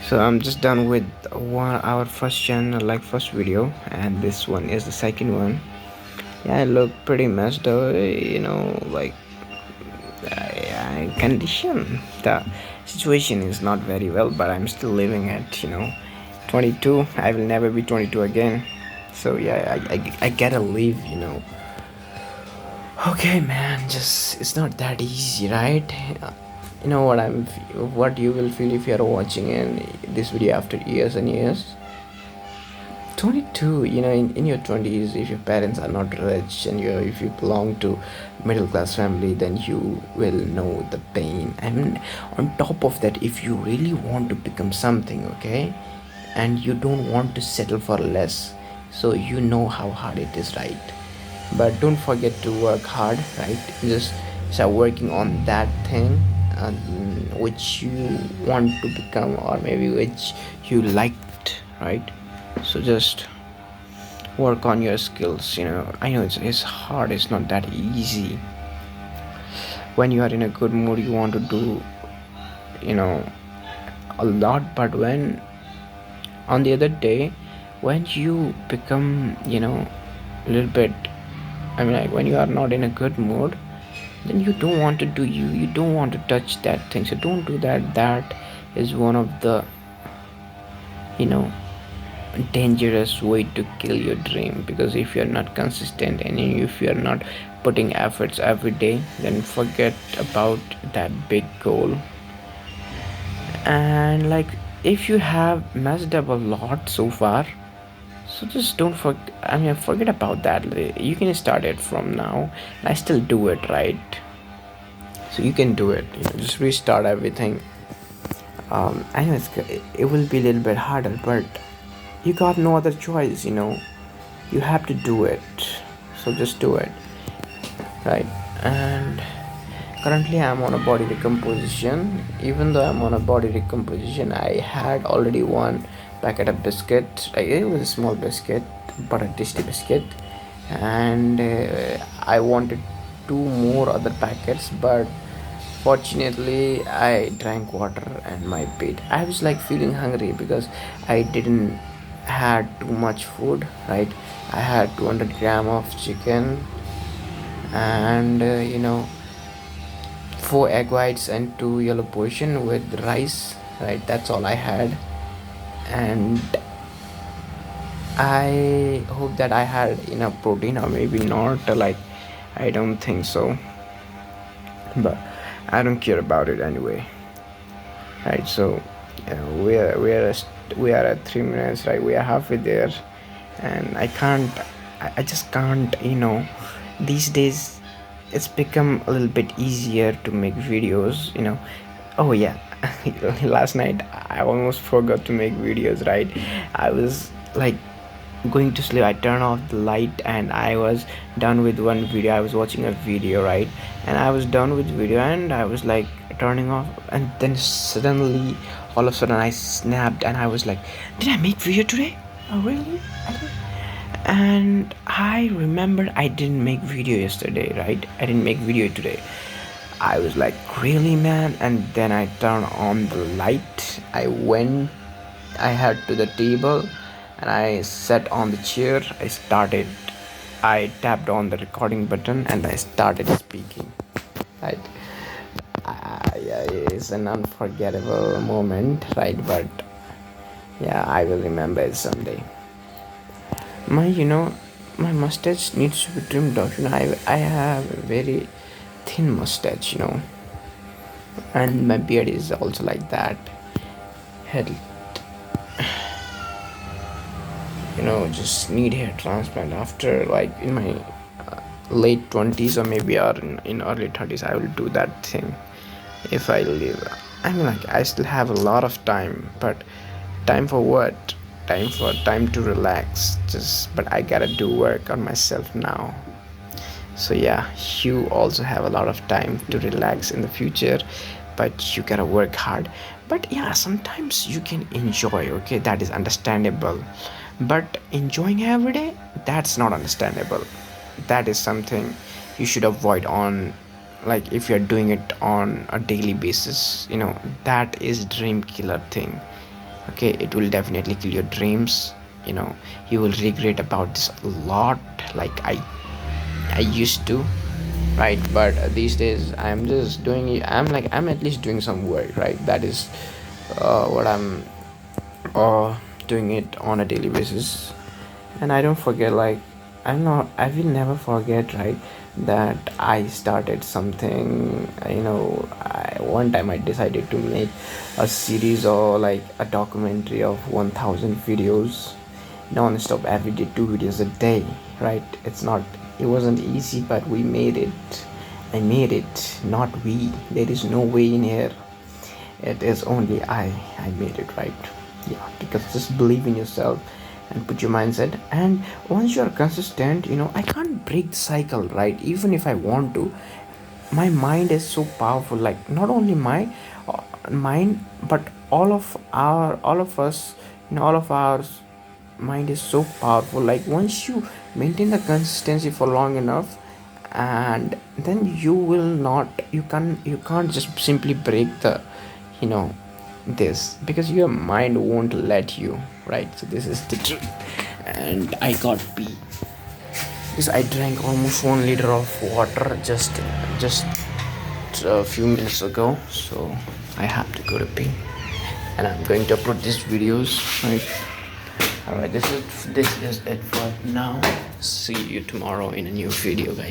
So I'm just done with our first channel, like first video, and this one is the second one. Yeah, I look pretty messed up, like condition. The situation is not very well, but I'm still living at 22. I will never be 22 again. So yeah, I gotta live. Okay, man, just it's not that easy, right? You know what you will feel if you are watching this video after years and years. 22, in your 20s, if your parents are not rich and if you belong to middle class family, then you will know the pain. And on top of that, if you really want to become something, okay, and you don't want to settle for less, so you know how hard it is, right? But don't forget to work hard, right? Just start working on that thing, um, which you want to become, or maybe which you liked, right? So just work on your skills. I know it's hard, it's not that easy. When you are in a good mood, you want to do you know a lot, but when on the other day, when you become a little bit, I mean, like, when you are not in a good mood, then you don't want to do, you don't want to touch that thing. So don't do that. That is one of the you know dangerous way to kill your dream, because if you're not consistent and if you're not putting efforts every day, then forget about that big goal. And like, if you have messed up a lot so far, so just don't forget about that. You can start it from now. I still do it, right? So you can do it. Just restart everything. I know it will be a little bit harder, but you got no other choice. You have to do it. So just do it, right? And currently I'm on a body recomposition. Even though I'm on a body recomposition, I had already one packet of biscuit. It was a small biscuit, but a tasty biscuit. And I wanted two more other packets, but fortunately I drank water and my peat. I was like feeling hungry because I didn't had too much food, right? I had 200 gram of chicken, and 4 egg whites and 2 yellow portion with rice, right? That's all I had. And I hope that I had enough protein, or maybe not. Like, I don't think so, but I don't care about it anyway, right? So we are at 3 minutes, right? We are halfway there, and I just can't. These days it's become a little bit easier to make videos. Oh yeah, last night I almost forgot to make videos, right? I was like going to sleep. I turned off the light and I was done with one video. I was watching a video, right? And I was done with video and I was like turning off, and then suddenly, all of a sudden, I snapped and I was like, did I make video today? Oh really? I did. And I remembered I didn't make video yesterday, right? I didn't make video today. I was like, really, man? And then I turned on the light. I had to the table and I sat on the chair. I tapped on the recording button and I started speaking. Right? Yeah, it's an unforgettable moment, right? But yeah, I will remember it someday. My mustache needs to be trimmed off. I have a very thin mustache. And my beard is also like that. Head, just need hair transplant after, like, in my late 20s, or maybe or in early 30s. I will do that thing if I live. I mean, like, I still have a lot of time, but time for what? Time to relax. But I gotta do work on myself now. So yeah, you also have a lot of time to relax in the future, but you gotta work hard. But yeah, sometimes you can enjoy, okay? That is understandable. But enjoying every day, that's not understandable. That is something you should avoid on, like, if you're doing it on a daily basis. That is dream killer thing. Okay, it will definitely kill your dreams. You know, you will regret about this a lot, like I used to, right? But these days I'm just doing it. I'm at least doing some work, right? That is what I'm doing it on a daily basis. And I don't forget, like, I will never forget, right, that I started something. One time I decided to make a series or like a documentary of 1000 videos non-stop every day, 2 videos a day, right? It wasn't easy, but we made it. I made it, not we. There is no way in here. It is only I made it, right? Yeah, because just believe in yourself and put your mindset. And once you are consistent, I can't break the cycle, right? Even if I want to. My mind is so powerful, like not only my mind, but all of us, all of ours mind is so powerful. Like once you maintain the consistency for long enough, and then you can't just simply break the you know this, because your mind won't let you, right? So this is the truth. And I got pee because I drank almost 1 liter of water just a few minutes ago, so I have to go to pee. And I'm going to upload these videos, right? All right, this is it for now. See you tomorrow in a new video, guys.